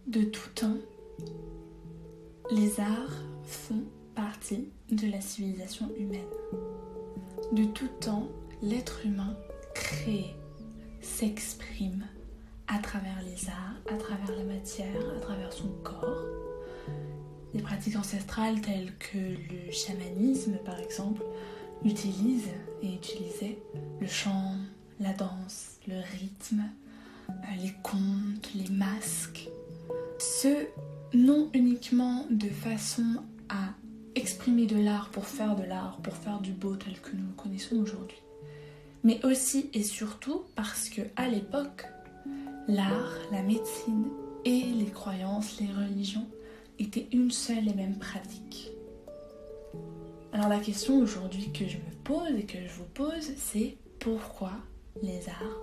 De tout temps, les arts font partie de la civilisation humaine. De tout temps, l'être humain crée, s'exprime à travers les arts, à travers la matière, à travers son corps. Des pratiques ancestrales telles que le chamanisme, par exemple, utilisent et utilisaient le chant, la danse, le rythme, les contes, les masques. Ce non uniquement de façon à exprimer de l'art, pour faire du beau tel que nous le connaissons aujourd'hui, mais aussi et surtout parce que à l'époque, l'art, la médecine et les croyances, les religions étaient une seule et même pratique. Alors la question aujourd'hui que je me pose et que je vous pose, c'est pourquoi les arts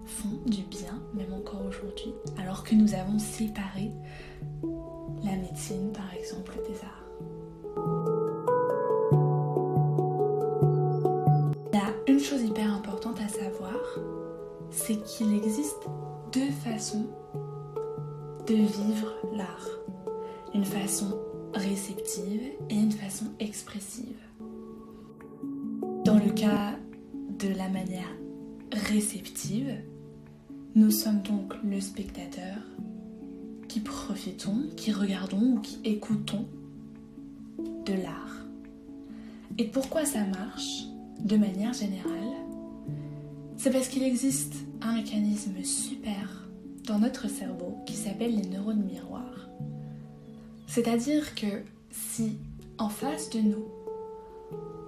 font du bien, même encore aujourd'hui, alors que nous avons séparé la médecine, par exemple, des arts. Il y a une chose hyper importante à savoir, c'est qu'il existe deux façons de vivre l'art. Une façon réceptive et une façon expressive. Dans le cas de la manière réceptive, nous sommes donc le spectateur qui profitons, qui regardons ou qui écoutons de l'art. Et pourquoi ça marche de manière générale? C'est parce qu'il existe un mécanisme super dans notre cerveau qui s'appelle les neurones miroirs. C'est-à-dire que si en face de nous,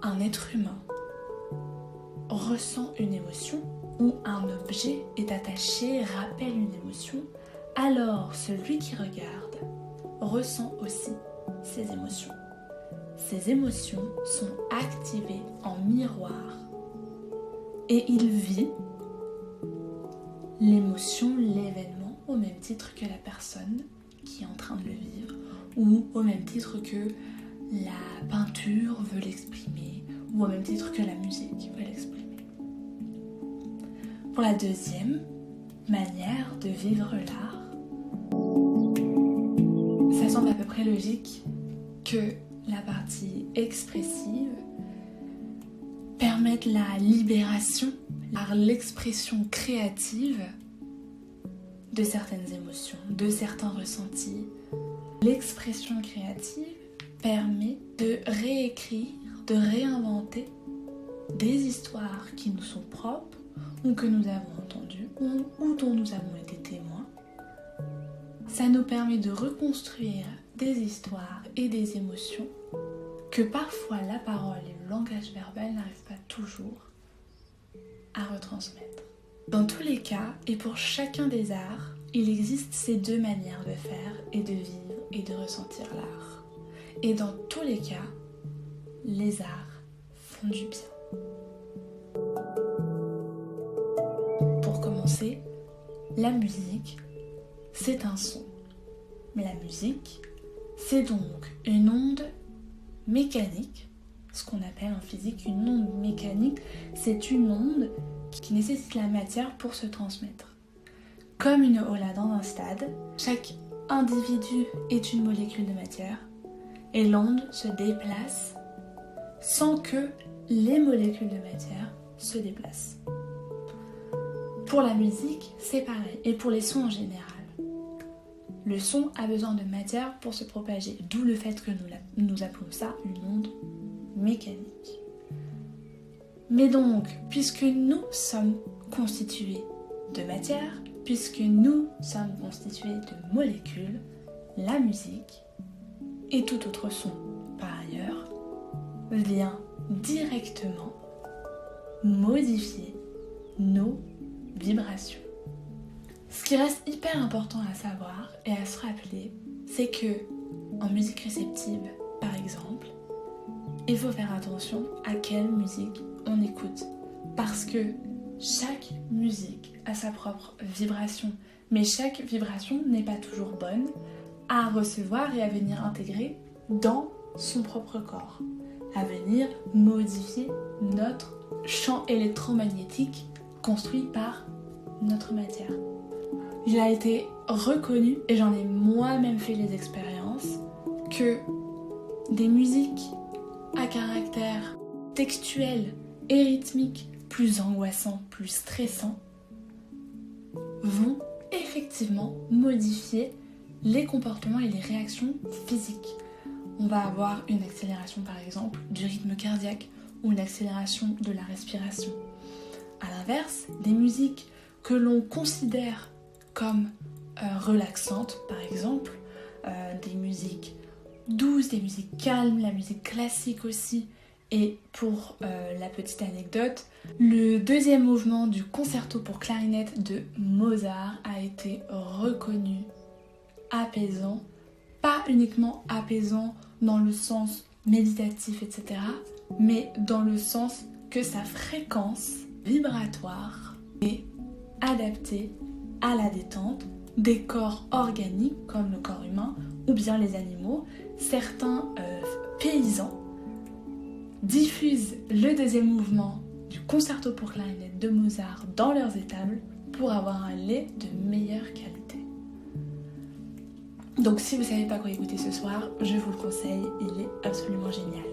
un être humain ressent une émotion ou un objet est attaché, rappelle une émotion, alors celui qui regarde ressent aussi ces émotions. Ces émotions sont activées en miroir et il vit l'émotion, l'événement au même titre que la personne qui est en train de le vivre ou au même titre que la peinture veut l'exprimer ou au même titre que la musique veut l'exprimer. Pour la deuxième manière de vivre l'art, ça semble à peu près logique que la partie expressive permette la libération, l'expression créative de certaines émotions, de certains ressentis. L'expression créative permet de réécrire, de réinventer des histoires qui nous sont propres ou que nous avons entendues ou dont nous avons été témoins. Ça nous permet de reconstruire des histoires et des émotions que parfois la parole et le langage verbal n'arrivent pas toujours à retransmettre. Dans tous les cas, et pour chacun des arts, il existe ces deux manières de faire et de vivre et de ressentir l'art. Et dans tous les cas, les arts font du bien. Pour commencer, la musique, c'est un son. Mais la musique, c'est donc une onde mécanique, ce qu'on appelle en physique une onde mécanique, c'est une onde qui nécessite la matière pour se transmettre. Comme une aula dans un stade, chaque individu est une molécule de matière et l'onde se déplace sans que les molécules de matière se déplacent. Pour la musique, c'est pareil, et pour les sons en général. Le son a besoin de matière pour se propager, d'où le fait que nous appelons ça une onde mécanique. Mais donc, puisque nous sommes constitués de matière, puisque nous sommes constitués de molécules, la musique et tout autre son par ailleurs vient directement modifier nos vibrations. Ce qui reste hyper important à savoir et à se rappeler, c'est que en musique réceptive, par exemple, il faut faire attention à quelle musique on écoute. Parce que chaque musique a sa propre vibration, mais chaque vibration n'est pas toujours bonne à recevoir et à venir intégrer dans son propre corps, à venir modifier notre champ électromagnétique construit par notre matière. il a été reconnu, et j'en ai moi-même fait les expériences, que des musiques à caractère textuel et rythmique plus angoissant, plus stressant, vont effectivement modifier les comportements et les réactions physiques. On va avoir une accélération par exemple du rythme cardiaque ou une accélération de la respiration. A l'inverse, des musiques que l'on considère comme relaxantes par exemple, des musiques douces, des musiques calmes, la musique classique aussi. Et pour la petite anecdote, le deuxième mouvement du concerto pour clarinette de Mozart a été reconnu apaisant, pas uniquement apaisant dans le sens méditatif, etc., mais dans le sens que sa fréquence vibratoire est adaptée à la détente des corps organiques comme le corps humain ou bien les animaux. Certains paysans diffusent le deuxième mouvement du concerto pour clarinette de Mozart dans leurs étables pour avoir un lait de meilleure qualité. Donc si vous ne savez pas quoi écouter ce soir, je vous le conseille, il est absolument génial.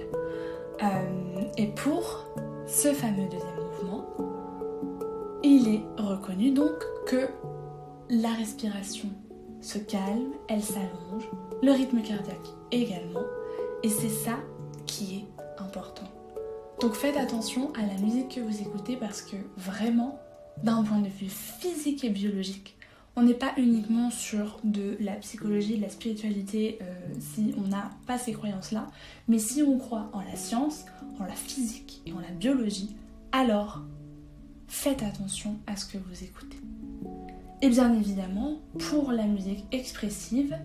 Et pour ce fameux deuxième mouvement, il est reconnu donc que la respiration se calme, elle s'allonge, le rythme cardiaque également, et c'est ça qui est important. Donc faites attention à la musique que vous écoutez parce que vraiment, d'un point de vue physique et biologique, on n'est pas uniquement sur de la psychologie, de la spiritualité si on n'a pas ces croyances-là, mais si on croit en la science, en la physique et en la biologie, alors faites attention à ce que vous écoutez. Et bien évidemment, pour la musique expressive,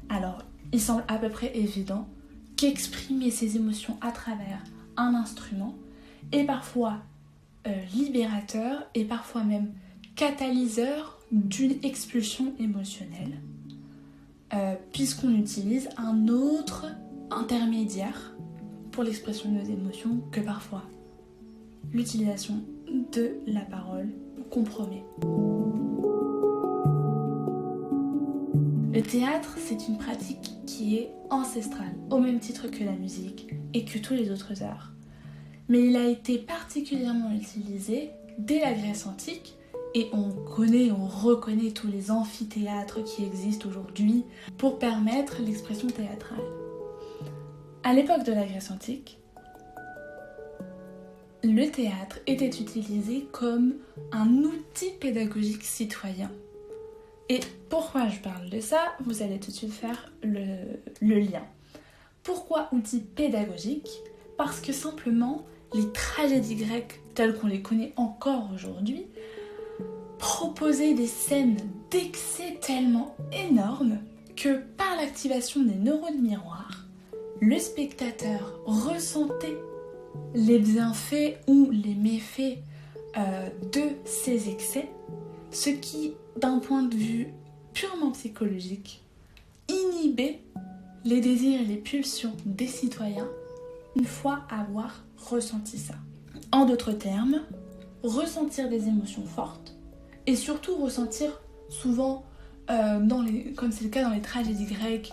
alors il semble à peu près évident qu'exprimer ses émotions à travers un instrument est parfois libérateur et parfois même catalyseur d'une expulsion émotionnelle, puisqu'on utilise un autre intermédiaire pour l'expression de nos émotions que parfois l'utilisation de la parole compromet. Le théâtre, c'est une pratique qui est ancestrale, au même titre que la musique et que tous les autres arts. Mais il a été particulièrement utilisé dès la Grèce antique, et on reconnaît tous les amphithéâtres qui existent aujourd'hui pour permettre l'expression théâtrale. À l'époque de la Grèce antique, le théâtre était utilisé comme un outil pédagogique citoyen. Et pourquoi je parle de ça, vous allez tout de suite faire le lien. Pourquoi outil pédagogique ? Parce que simplement, les tragédies grecques telles qu'on les connaît encore aujourd'hui proposaient des scènes d'excès tellement énormes que par l'activation des neurones miroirs, le spectateur ressentait les bienfaits ou les méfaits de ces excès, ce qui, d'un point de vue purement psychologique, inhibait les désirs et les pulsions des citoyens une fois avoir ressenti ça. En d'autres termes, ressentir des émotions fortes et surtout ressentir souvent, comme c'est le cas dans les tragédies grecques,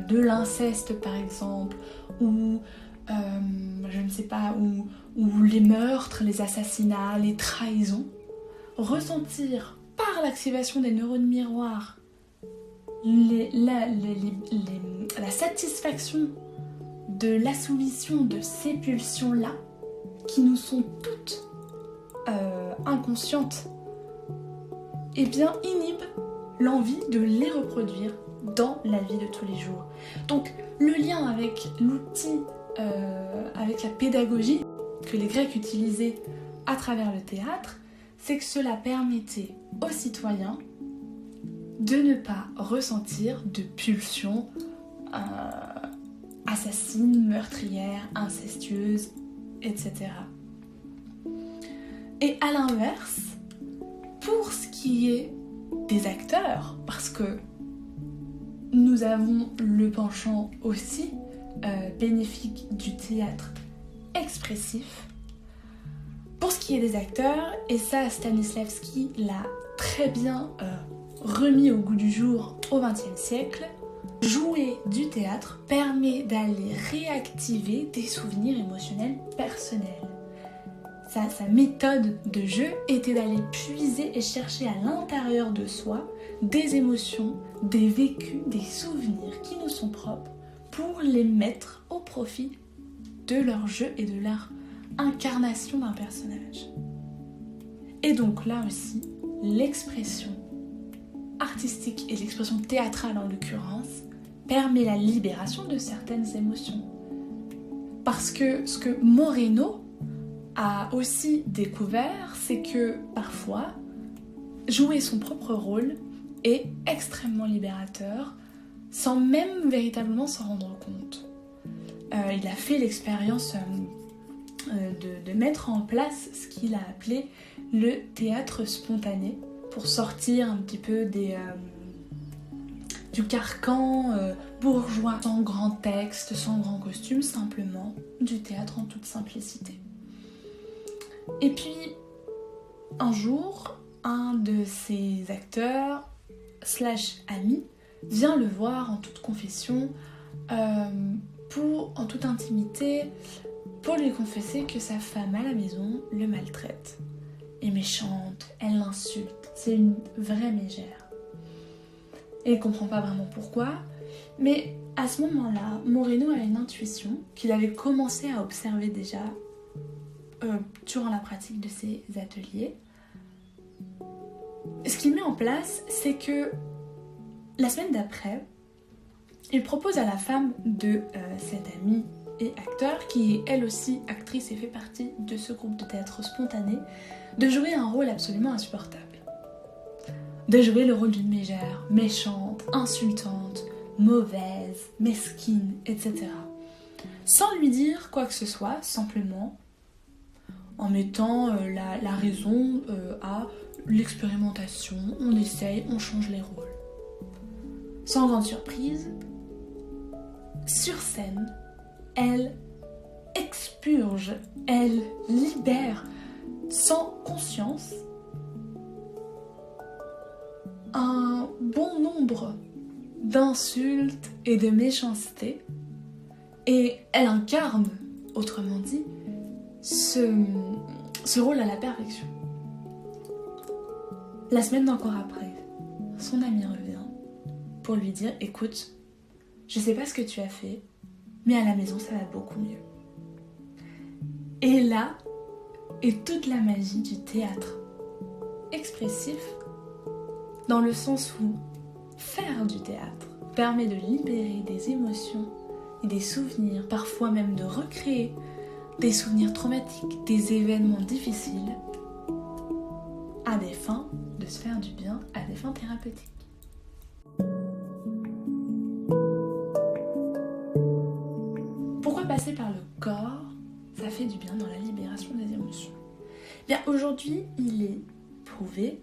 de l'inceste par exemple, ou je ne sais pas, ou les meurtres, les assassinats, les trahisons, ressentir par l'activation des neurones miroirs la satisfaction de l'assoumission de ces pulsions-là, qui nous sont toutes inconscientes, eh bien inhibe l'envie de les reproduire dans la vie de tous les jours. Donc le lien avec l'outil, avec la pédagogie que les Grecs utilisaient à travers le théâtre, c'est que cela permettait aux citoyens de ne pas ressentir de pulsions assassines, meurtrières, incestueuses, etc. Et à l'inverse, pour ce qui est des acteurs, parce que nous avons le penchant aussi bénéfique du théâtre expressif, pour ce qui est des acteurs, et ça Stanislavski l'a très bien remis au goût du jour au XXe siècle, jouer du théâtre permet d'aller réactiver des souvenirs émotionnels personnels. Sa méthode de jeu était d'aller puiser et chercher à l'intérieur de soi des émotions, des vécus, des souvenirs qui nous sont propres pour les mettre au profit de leur jeu et de leur incarnation d'un personnage. Et donc là aussi, l'expression artistique et l'expression théâtrale en l'occurrence permet la libération de certaines émotions. Parce que ce que Moreno a aussi découvert, c'est que parfois, jouer son propre rôle est extrêmement libérateur sans même véritablement s'en rendre compte. Il a fait l'expérience de mettre en place ce qu'il a appelé le théâtre spontané pour sortir un petit peu du carcan bourgeois, sans grand texte, sans grand costume, simplement du théâtre en toute simplicité. Et puis, un jour, un de ses acteurs, / amis, vient le voir en toute confession, en toute intimité, pour lui confesser que sa femme à la maison le maltraite. Est méchante, elle l'insulte, c'est une vraie mégère. Et il ne comprend pas vraiment pourquoi, mais à ce moment-là, Moreno a une intuition qu'il avait commencé à observer déjà durant la pratique de ses ateliers. Ce qu'il met en place, c'est que la semaine d'après, il propose à la femme de cet ami et acteur, qui est elle aussi actrice et fait partie de ce groupe de théâtre spontané, de jouer un rôle absolument insupportable. De jouer le rôle d'une mégère, méchante, insultante, mauvaise, mesquine, etc. Sans lui dire quoi que ce soit, simplement en mettant la raison à l'expérimentation, on essaye, on change les rôles. Sans grande surprise, sur scène, elle expurge, elle libère sans conscience un bon nombre d'insultes et de méchanceté, et elle incarne, autrement dit, ce rôle à la perfection. La semaine d'encore après, son ami revient pour lui dire « Écoute, je sais pas ce que tu as fait, mais à la maison ça va beaucoup mieux. » Et là est toute la magie du théâtre expressif, dans le sens où faire du théâtre permet de libérer des émotions et des souvenirs, parfois même de recréer des souvenirs traumatiques, des événements difficiles, à des fins de se faire du bien, à des fins thérapeutiques. Pourquoi passer par le corps, ça fait du bien dans la libération des émotions? Bien, aujourd'hui, il est prouvé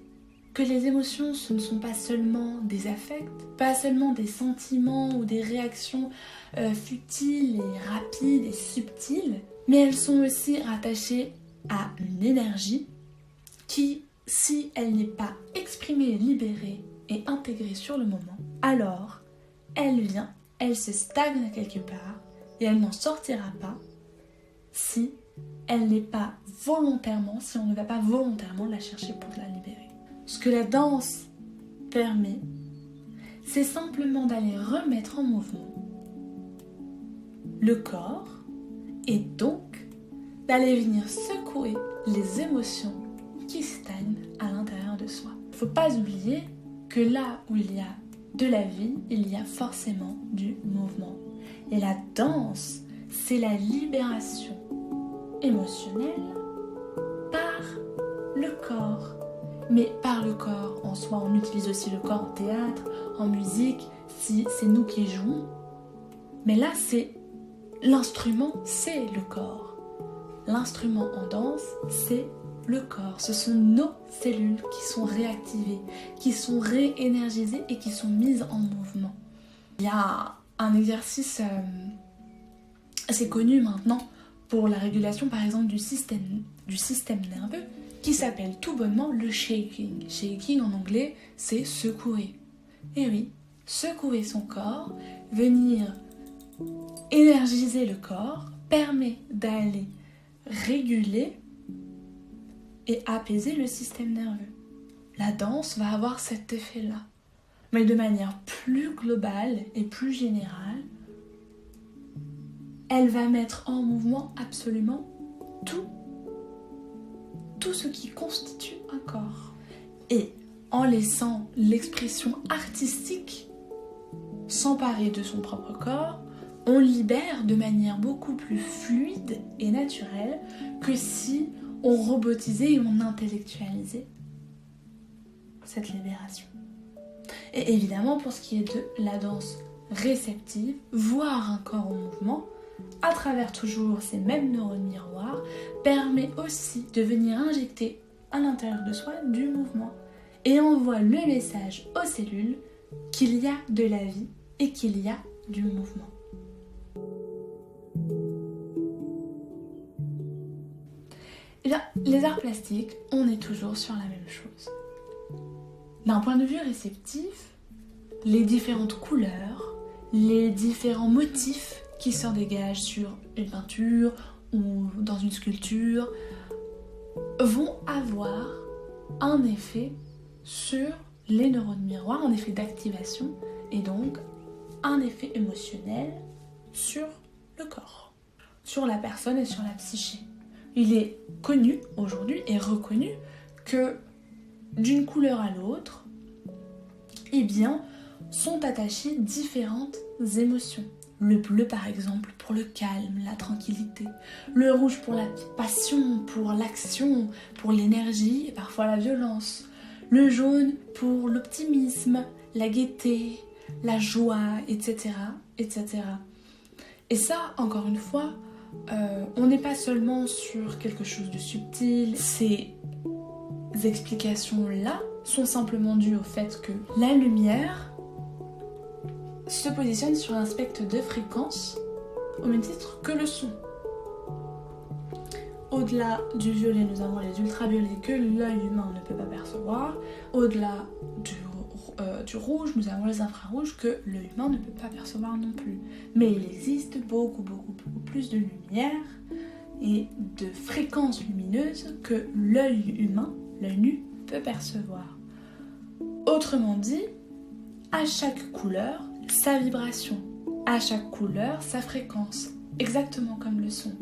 que les émotions, ce ne sont pas seulement des affects, pas seulement des sentiments ou des réactions futiles et rapides et subtiles, mais elles sont aussi rattachées à une énergie qui, si elle n'est pas exprimée, libérée et intégrée sur le moment, alors elle se stagne quelque part et elle n'en sortira pas si elle n'est pas volontairement, si on ne va pas volontairement la chercher pour la libérer. Ce que la danse permet, c'est simplement d'aller remettre en mouvement le corps et donc d'aller venir secouer les émotions qui stagnent à l'intérieur de soi. Il ne faut pas oublier que là où il y a de la vie, il y a forcément du mouvement. Et la danse, c'est la libération émotionnelle par le corps. Mais par le corps en soi, on utilise aussi le corps en théâtre, en musique, si c'est nous qui jouons. Mais là, l'instrument, c'est le corps. L'instrument en danse, c'est le corps. Ce sont nos cellules qui sont réactivées, qui sont réénergisées et qui sont mises en mouvement. Il y a un exercice assez connu maintenant pour la régulation, par exemple, du système nerveux, qui s'appelle tout bonnement le shaking. Shaking en anglais, c'est secouer. Et oui, secouer son corps, venir énergiser le corps, permet d'aller réguler et apaiser le système nerveux. La danse va avoir cet effet-là. Mais de manière plus globale et plus générale, elle va mettre en mouvement absolument tout ce qui constitue un corps. Et en laissant l'expression artistique s'emparer de son propre corps, on libère de manière beaucoup plus fluide et naturelle que si on robotisait et on intellectualisait cette libération. Et évidemment, pour ce qui est de la danse réceptive, voir un corps en mouvement, à travers toujours ces mêmes neurones miroirs, permet aussi de venir injecter à l'intérieur de soi du mouvement et envoie le message aux cellules qu'il y a de la vie et qu'il y a du mouvement. Et bien, les arts plastiques, on est toujours sur la même chose. D'un point de vue réceptif, les différentes couleurs, les différents motifs qui s'en dégagent sur une peinture ou dans une sculpture vont avoir un effet sur les neurones miroirs, un effet d'activation et donc un effet émotionnel sur le corps, sur la personne et sur la psyché. Il est connu aujourd'hui et reconnu que d'une couleur à l'autre, eh bien, sont attachées différentes émotions. Le bleu par exemple pour le calme, la tranquillité. Le rouge pour la passion, pour l'action, pour l'énergie et parfois la violence. Le jaune pour l'optimisme, la gaieté, la joie, etc., etc. Et ça, encore une fois, on n'est pas seulement sur quelque chose de subtil. Ces explications-là sont simplement dues au fait que la lumière se positionne sur un spectre de fréquence au même titre que le son. Au-delà du violet, nous avons les ultraviolets que l'œil humain ne peut pas percevoir. Au-delà du rouge, nous avons les infrarouges que l'œil humain ne peut pas percevoir non plus. Mais il existe beaucoup plus de lumière et de fréquences lumineuses que l'œil humain, l'œil nu, peut percevoir. Autrement dit, à chaque couleur, sa vibration, à chaque couleur, sa fréquence, exactement comme le son.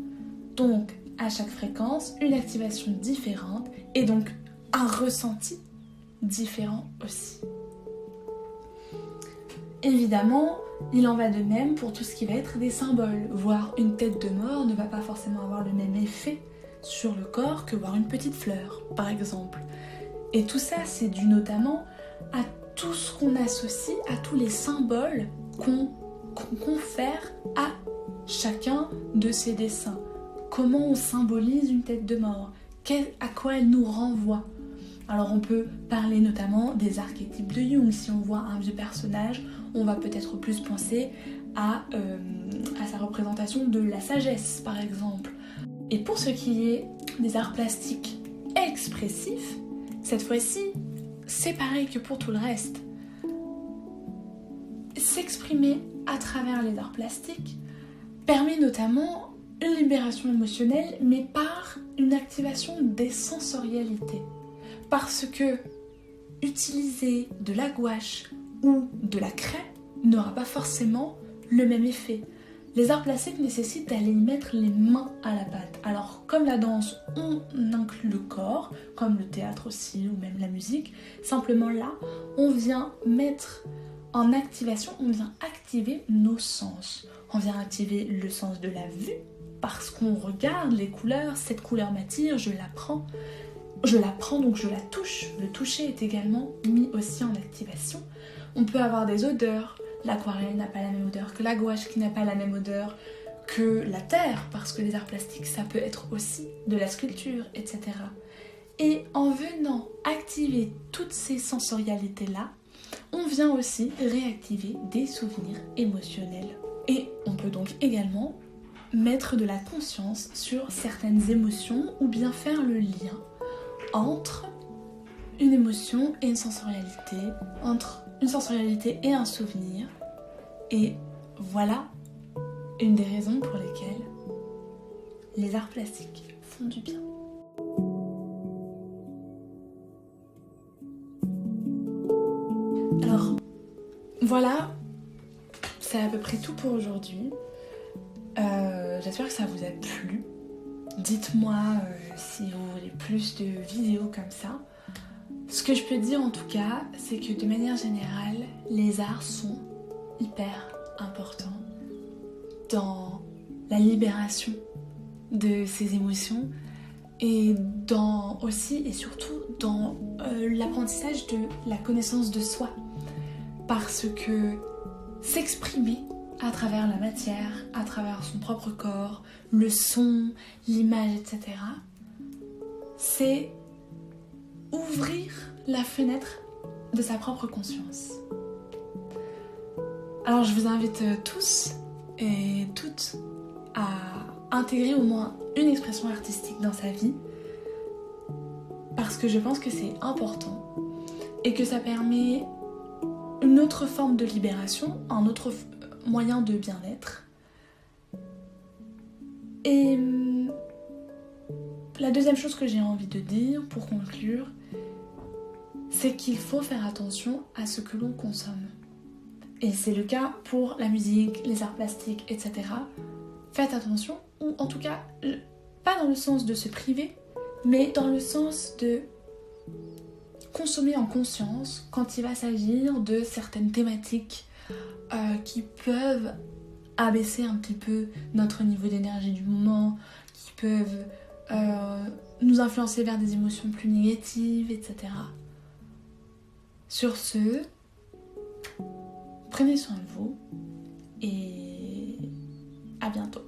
Donc, à chaque fréquence, une activation différente et donc un ressenti différent aussi. Évidemment, il en va de même pour tout ce qui va être des symboles. Voir une tête de mort ne va pas forcément avoir le même effet sur le corps que voir une petite fleur, par exemple. Et tout ça, c'est dû notamment à tout ce qu'on associe, à tous les symboles qu'on confère à chacun de ces dessins. Comment on symbolise une tête de mort, à quoi elle nous renvoie. Alors on peut parler notamment des archétypes de Jung. Si on voit un vieux personnage, on va peut-être plus penser à sa représentation de la sagesse, par exemple. Et pour ce qui est des arts plastiques expressifs, cette fois-ci, c'est pareil que pour tout le reste. S'exprimer à travers les arts plastiques permet notamment une libération émotionnelle, mais par une activation des sensorialités. Parce que utiliser de la gouache ou de la craie n'aura pas forcément le même effet. Les arts plastiques nécessitent d'aller y mettre les mains à la pâte. Alors, comme la danse, on inclut le corps, comme le théâtre aussi, ou même la musique. Simplement là, on vient mettre en activation, on vient activer nos sens. On vient activer le sens de la vue, parce qu'on regarde les couleurs, cette couleur m'attire, je la prends donc je la touche. Le toucher est également mis aussi en activation. On peut avoir des odeurs. L'aquarelle n'a pas la même odeur que la gouache, qui n'a pas la même odeur que la terre, parce que les arts plastiques, ça peut être aussi de la sculpture, etc. Et en venant activer toutes ces sensorialités-là, on vient aussi réactiver des souvenirs émotionnels. Et on peut donc également mettre de la conscience sur certaines émotions ou bien faire le lien entre une émotion et une sensorialité, entre une sensorialité et un souvenir. Et voilà une des raisons pour lesquelles les arts plastiques font du bien. Alors, voilà, c'est à peu près tout pour aujourd'hui. J'espère que ça vous a plu. Dites-moi si vous voulez plus de vidéos comme ça. Ce que je peux dire en tout cas, c'est que de manière générale, les arts sont hyper importants dans la libération de ces émotions et dans aussi et surtout dans l'apprentissage de la connaissance de soi. Parce que s'exprimer à travers la matière, à travers son propre corps, le son, l'image, etc., c'est ouvrir la fenêtre de sa propre conscience. Alors je vous invite tous et toutes à intégrer au moins une expression artistique dans sa vie, parce que je pense que c'est important et que ça permet une autre forme de libération, un autre moyen de bien-être. Et la deuxième chose que j'ai envie de dire pour conclure, c'est qu'il faut faire attention à ce que l'on consomme. Et c'est le cas pour la musique, les arts plastiques, etc. Faites attention, ou en tout cas, pas dans le sens de se priver, mais dans le sens de consommer en conscience quand il va s'agir de certaines thématiques qui peuvent abaisser un petit peu notre niveau d'énergie du moment, qui peuvent nous influencer vers des émotions plus négatives, etc. Sur ce, prenez soin de vous et à bientôt.